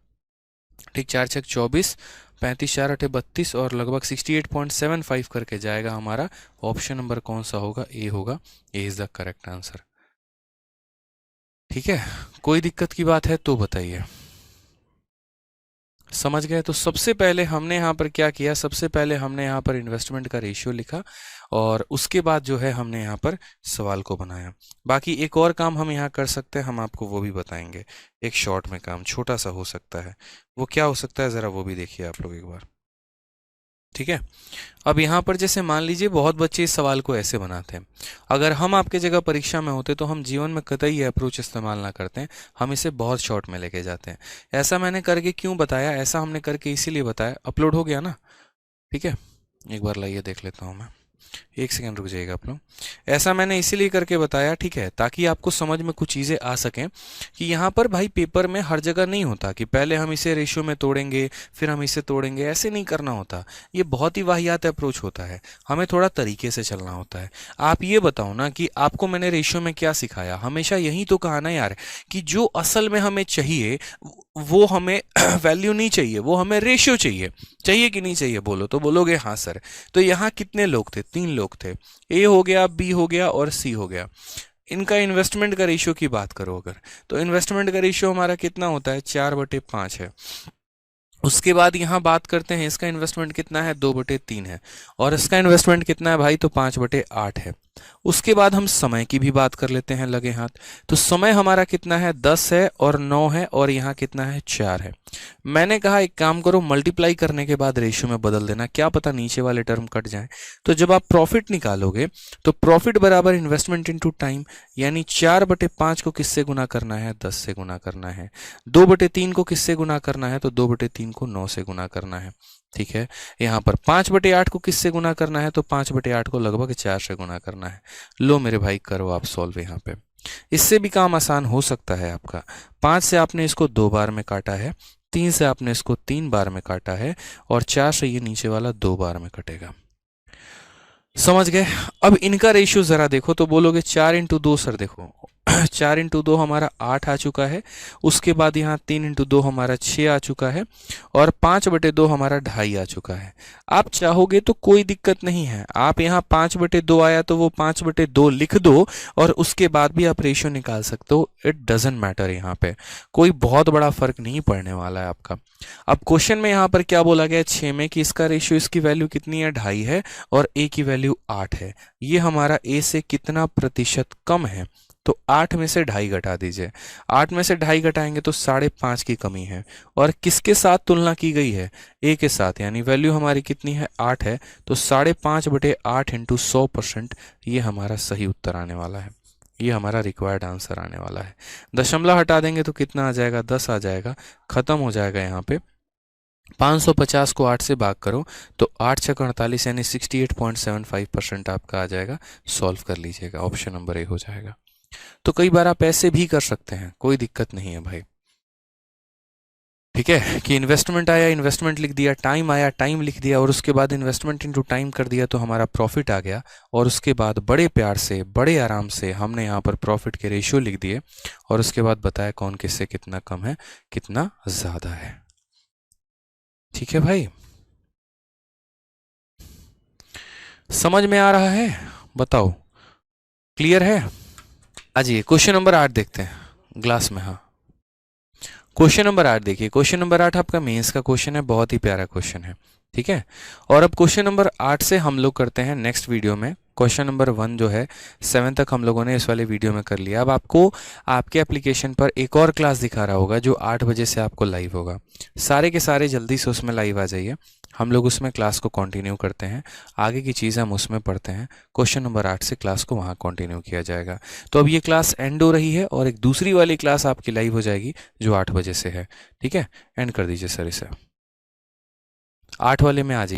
ठीक, 4 6 24, 35 4 8 32, और लगभग 68.75 करके जाएगा हमारा। ऑप्शन नंबर कौन सा होगा, ए होगा। ए इज द करेक्ट आंसर। ठीक है, कोई दिक्कत की बात है तो बताइए। समझ गए? तो सबसे पहले हमने यहाँ पर क्या किया, सबसे पहले हमने यहाँ पर इन्वेस्टमेंट का रेशियो लिखा और उसके बाद जो है हमने यहाँ पर सवाल को बनाया। बाकी एक और काम हम यहाँ कर सकते हैं, हम आपको वो भी बताएंगे। एक शॉर्ट में काम छोटा सा हो सकता है, वो क्या हो सकता है ज़रा वो भी देखिए आप लोग एक बार। ठीक है, अब यहाँ पर जैसे मान लीजिए बहुत बच्चे इस सवाल को ऐसे बनाते हैं। अगर हम आपके जगह परीक्षा में होते तो हम जीवन में कतई ये अप्रोच इस्तेमाल ना करते हैं, हम इसे बहुत शॉर्ट में लेके जाते हैं। ऐसा मैंने करके क्यों बताया, ऐसा हमने करके इसीलिए बताया, अपलोड हो गया ना? ठीक है, एक बार लाइए देख लेता हूँ मैं, एक सेकंड रुक जाइएगा आप लोग। ऐसा मैंने इसीलिए करके बताया, ठीक है, ताकि आपको समझ में कुछ चीज़ें आ सकें कि यहाँ पर भाई पेपर में हर जगह नहीं होता कि पहले हम इसे रेशियो में तोड़ेंगे फिर हम इसे तोड़ेंगे, ऐसे नहीं करना होता। ये बहुत ही वाहियात अप्रोच होता है, हमें थोड़ा तरीके से चलना होता है। आप ये बताओ ना कि आपको मैंने रेशियो में क्या सिखाया, हमेशा यही तो कहा ना यार कि जो असल में हमें चाहिए वो हमें वैल्यू नहीं चाहिए, वो हमें रेशियो चाहिए। चाहिए कि नहीं चाहिए बोलो, तो बोलोगे हाँ सर। तो यहाँ कितने लोग थे, 3 लोग थे, ए हो गया, बी हो गया और सी हो गया। इनका इन्वेस्टमेंट का रेशियो की बात करो अगर, तो इन्वेस्टमेंट का रेशियो हमारा कितना होता है, 4/5 है। उसके बाद यहाँ बात करते हैं इसका इन्वेस्टमेंट कितना है, 2/3 है। और इसका इन्वेस्टमेंट कितना है भाई, तो 5/8 है। उसके बाद हम समय की भी बात कर लेते हैं लगे हाथ। तो समय हमारा कितना है, 10 है और 9 है और यहाँ कितना है, 4 है। मैंने कहा एक काम करो, मल्टीप्लाई करने के बाद रेशियो में बदल देना, क्या पता नीचे वाले टर्म कट जाए। तो जब आप प्रॉफिट निकालोगे तो प्रॉफिट बराबर इन्वेस्टमेंट इनटू टाइम, यानी 4/5 को किससे गुना करना है, 10 से गुना करना है। 2/3 को किससे गुना करना है, तो 2/3 को 9 से गुना करना है। ठीक है, यहाँ पर 5/8 को किससे गुना करना है, तो 5/8 को लगभग 4 से गुना करना है। लो मेरे भाई करो आप सॉल्व यहाँ पे। इससे भी काम आसान हो सकता है आपका। 5 से आपने इसको 2 बार में काटा है, 3 से आपने इसको 3 बार में काटा है और 4 से ये नीचे वाला 2 बार में कटेगा। समझ गए? अब इनका रेशियो जरा देखो तो बोलोगे 4/2 सर। देखो 4/2 हमारा 8 आ चुका है। उसके बाद यहाँ 3/2 हमारा 6 आ चुका है और 5/2 हमारा 2.5 आ चुका है। आप चाहोगे तो कोई दिक्कत नहीं है, आप यहाँ 5/2 आया तो वो 5/2 लिख दो और उसके बाद भी आप रेशियो निकाल सकते हो। इट डजेंट मैटर, यहाँ पे कोई बहुत बड़ा फर्क नहीं पड़ने वाला है आपका। अब क्वेश्चन में यहाँ पर क्या बोला गया है 6 में कि इसका रेशियो, इसकी वैल्यू कितनी है, 2.5 है और ए की वैल्यू 8 है। ये हमारा ए से कितना प्रतिशत कम है, तो 8 में से 2.5 घटा दीजिए। 8 में से 2.5 घटाएंगे तो 5.5 की कमी है। और किसके साथ तुलना की गई है, ए के साथ, यानी वैल्यू हमारी कितनी है, 8 है। तो 5.5/8 इंटू 100%, ये हमारा सही उत्तर आने वाला है, ये हमारा रिक्वायर्ड आंसर आने वाला है। दशमलव हटा देंगे तो कितना आ जाएगा, 10 आ जाएगा, खत्म हो जाएगा यहाँ पे। 550 को 8 से भाग करो तो 8×6 = 48 यानी 68.75% आपका आ जाएगा। सॉल्व कर लीजिएगा, ऑप्शन नंबर ए हो जाएगा। तो कई बार आप ऐसे भी कर सकते हैं, कोई दिक्कत नहीं है भाई। ठीक है, कि इन्वेस्टमेंट आया, इन्वेस्टमेंट लिख दिया, टाइम आया, टाइम लिख दिया और उसके बाद इन्वेस्टमेंट इनटू टाइम कर दिया तो हमारा प्रॉफिट आ गया। और उसके बाद बड़े प्यार से, बड़े आराम से हमने यहाँ पर प्रॉफिट के रेशियो लिख दिए और उसके बाद बताया कौन किससे कितना कम है, कितना ज़्यादा है। ठीक है भाई, समझ में आ रहा है? बताओ, क्लियर है? आ जाइए क्वेश्चन नंबर 8 देखते हैं ग्लास में। हाँ, क्वेश्चन नंबर 8 देखिए। क्वेश्चन नंबर 8 आपका मेंस का क्वेश्चन है, बहुत ही प्यारा क्वेश्चन है। ठीक है, और अब क्वेश्चन नंबर 8 से हम लोग करते हैं नेक्स्ट वीडियो में। क्वेश्चन नंबर 1 जो है 7 तक हम लोगों ने इस वाले वीडियो में कर लिया। अब आपको आपके एप्लीकेशन पर एक और क्लास दिखा रहा होगा जो 8 बजे से आपको लाइव होगा। सारे के सारे जल्दी से उसमें लाइव आ जाइए, हम लोग उसमें क्लास को कंटिन्यू करते हैं। आगे की चीज़ हम उसमें पढ़ते हैं। क्वेश्चन नंबर 8 से क्लास को वहाँ कंटिन्यू किया जाएगा। तो अब ये क्लास एंड हो रही है और एक दूसरी वाली क्लास आपकी लाइव हो जाएगी जो 8 बजे से है। ठीक है, एंड कर दीजिए सर इसे, 8 वाले में आ जाइए।